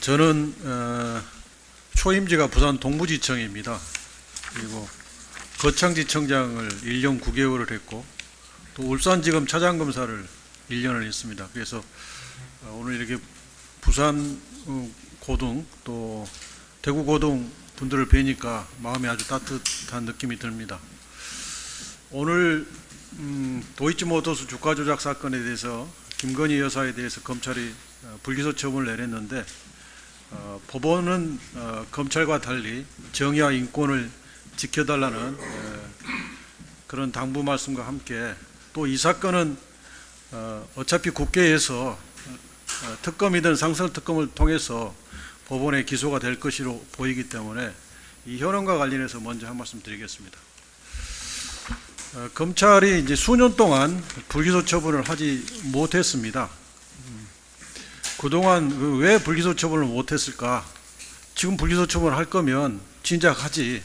저는 초임지가 부산 동부지청입니다. 그리고 거창지청장을 1년 9개월을 했고 또 울산지검 차장검사를 1년을 했습니다. 그래서 오늘 이렇게 부산 고등 또 대구 고등 분들을 뵈니까 마음이 아주 따뜻한 느낌이 듭니다. 오늘 도이치모터스 주가 조작 사건에 대해서 김건희 여사에 대해서 검찰이 불기소 처분을 내렸는데 법원은 검찰과 달리 정의와 인권을 지켜달라는 그런 당부 말씀과 함께 또 이 사건은 어차피 국회에서 특검이든 상설특검을 통해서 법원에 기소가 될 것으로 보이기 때문에 이 현황과 관련해서 먼저 한 말씀 드리겠습니다. 검찰이 이제 수년 동안 불기소 처분을 하지 못했습니다. 그동안 왜 불기소 처분을 못했을까? 지금 불기소 처분을 할 거면 진작 하지.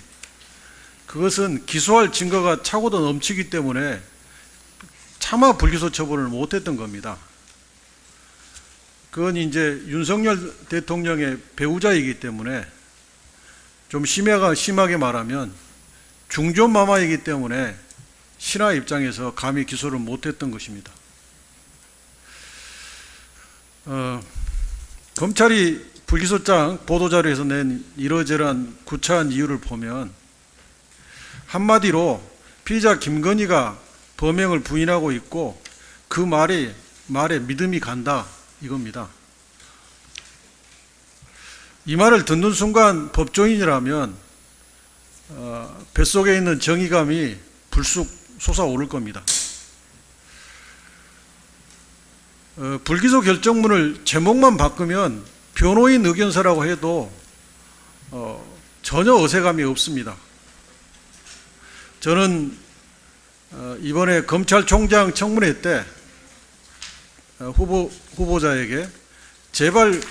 그것은 기소할 증거가 차고도 넘치기 때문에 차마 불기소 처분을 못했던 겁니다. 그건 이제 윤석열 대통령의 배우자이기 때문에 좀 심하게 말하면 중전마마이기 때문에 신하 입장에서 감히 기소를 못했던 것입니다. 검찰이 불기소장 보도자료에서 낸 이러저러한 구차한 이유를 보면 한마디로 피의자 김건희가 범행을 부인하고 있고 그 말에 믿음이 간다 이겁니다. 이 말을 듣는 순간 법조인이라면 뱃속에 있는 정의감이 불쑥 솟아오를 겁니다. 불기소 결정문을 제목만 바꾸면 변호인 의견서라고 해도 전혀 어색함이 없습니다. 저는 이번에 검찰총장 청문회 때 후보자에게 제발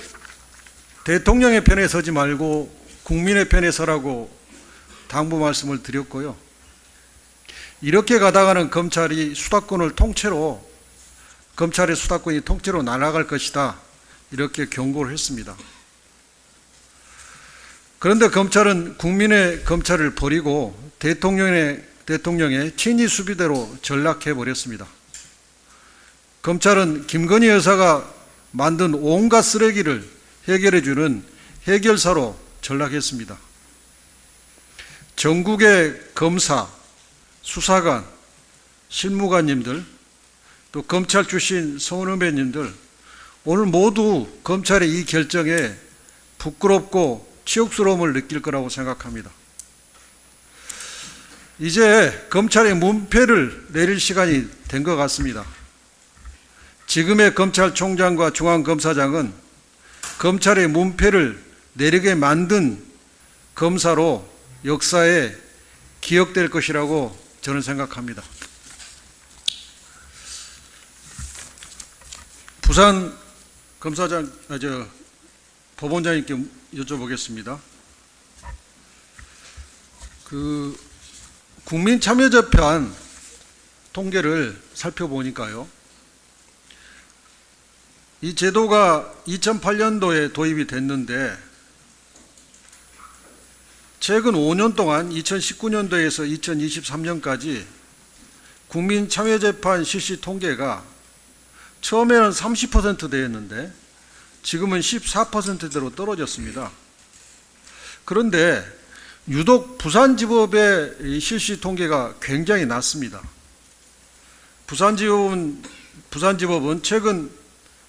대통령의 편에 서지 말고 국민의 편에 서라고 당부 말씀을 드렸고요. 이렇게 가다가는 검찰의 수사권이 통째로 날아갈 것이다. 이렇게 경고를 했습니다. 그런데 검찰은 국민의 검찰을 버리고 대통령의 친위 수비대로 전락해 버렸습니다. 검찰은 김건희 여사가 만든 온갖 쓰레기를 해결해 주는 해결사로 전락했습니다. 전국의 검사, 수사관, 실무관님들, 또 검찰 출신 선후배님들 오늘 모두 검찰의 이 결정에 부끄럽고 치욕스러움을 느낄 거라고 생각합니다. 이제 검찰의 문패를 내릴 시간이 된 것 같습니다. 지금의 검찰총장과 중앙검사장은 검찰의 문패를 내리게 만든 검사로 역사에 기억될 것이라고 저는 생각합니다. 부산 법원장님께 여쭤보겠습니다. 국민참여재판 통계를 살펴보니까요. 이 제도가 2008년도에 도입이 됐는데 최근 5년 동안 2019년도에서 2023년까지 국민참여재판 실시 통계가 처음에는 30%대였는데 지금은 14%대로 떨어졌습니다. 그런데 유독 부산지법의 실시 통계가 굉장히 낮습니다. 부산지법은 최근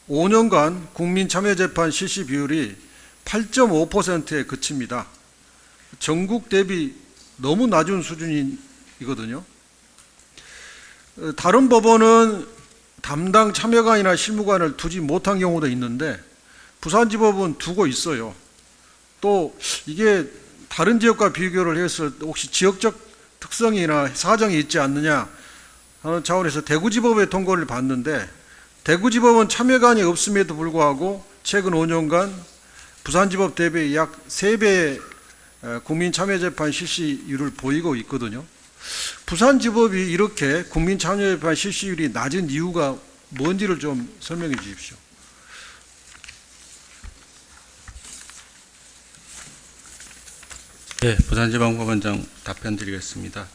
5년간 국민참여재판 실시 비율이 8.5%에 그칩니다. 전국 대비 너무 낮은 수준이거든요. 다른 법원은 담당 참여관이나 실무관을 두지 못한 경우도 있는데 부산지법은 두고 있어요. 또 이게 다른 지역과 비교를 해서 혹시 지역적 특성이나 사정이 있지 않느냐 하는 차원에서 대구지법의 통계를 봤는데 대구지법은 참여관이 없음에도 불구하고 최근 5년간 부산지법 대비 약 3배의 국민참여재판 실시율을 보이고 있거든요. 부산지법이 이렇게 국민참여재판 실시율이 낮은 이유가 뭔지를 좀 설명해 주십시오. 네, 부산지방법원장 답변드리겠습니다.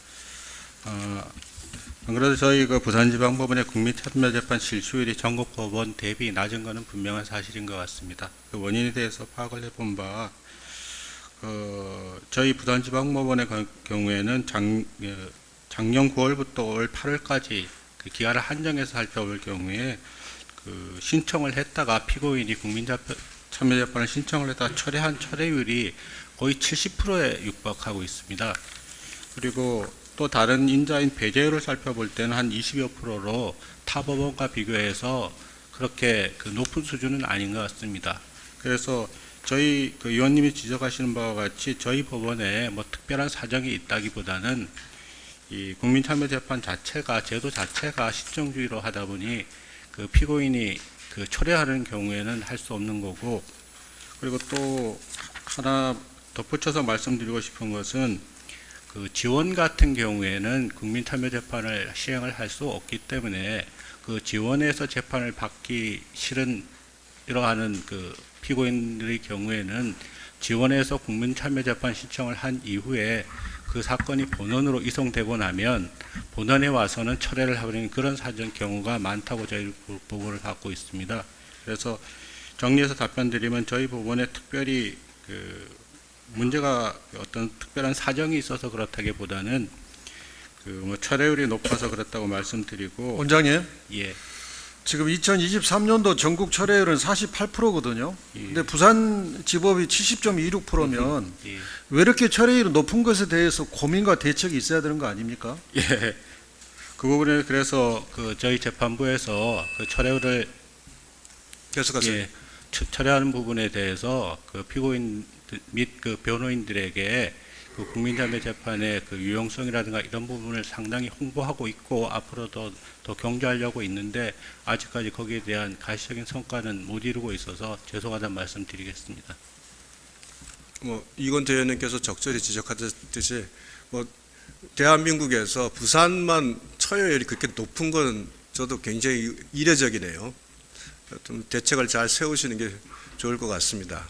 안 그래도 저희 그 부산지방법원의 국민참여재판 실수율이 전국 법원 대비 낮은 것은 분명한 사실인 것 같습니다. 그 원인에 대해서 파악을 해본 바, 저희 부산지방법원의 경우에는 작년 9월부터 올 8월까지 그 기간을 한정해서 살펴볼 경우에 그 신청을 했다가 피고인이 국민참여재판을 신청을 했다가 철회한 철회율이 거의 70%에 육박하고 있습니다. 그리고 또 다른 인자인 배제율을 살펴볼 때는 한 20여 프로로 타 법원과 비교해서 그렇게 그 높은 수준은 아닌 것 같습니다. 그래서 저희 그 의원님이 지적하시는 바와 같이 저희 법원에 뭐 특별한 사정이 있다기보다는 이 국민참여재판 자체가 제도 자체가 신청주의로 하다 보니 그 피고인이 그 철회하는 경우에는 할 수 없는 거고, 그리고 또 하나 덧붙여서 말씀드리고 싶은 것은 그 지원 같은 경우에는 국민참여재판을 시행을 할 수 없기 때문에 그 지원에서 재판을 받기 싫은 이러한 그 피고인들의 경우에는 지원해서 국민참여재판 신청을 한 이후에 그 사건이 본원으로 이송되고 나면 본원에 와서는 철회를 하버리는 그런 사정 경우가 많다고 저희 보고를 받고 있습니다. 그래서 정리해서 답변드리면 저희 법원에 특별히 그 문제가 어떤 특별한 사정이 있어서 그렇다기보다는 그 뭐 철회율이 높아서 그렇다고 말씀드리고. 원장님, 예. 지금 2023년도 전국 철회율은 48%거든요. 예. 근데 부산지법이 70.26%면 예. 왜 이렇게 철회율이 높은 것에 대해서 고민과 대책이 있어야 되는 거 아닙니까? 예. 그 부분에 그래서 그 저희 재판부에서 그 철회율을 계속하세요. 예, 철회하는 부분에 대해서 그 피고인 및 그 변호인들에게 그 국민참여재판의 그 유용성이라든가 이런 부분을 상당히 홍보하고 있고 앞으로도 더 경주하려고 있는데 아직까지 거기에 대한 가시적인 성과는 못 이루고 있어서 죄송하다는 말씀드리겠습니다. 뭐 이건태 의원님께서 적절히 지적하셨듯이 뭐 대한민국에서 부산만 처여율이 그렇게 높은 건 저도 굉장히 이례적이네요. 좀 대책을 잘 세우시는 게 좋을 것 같습니다.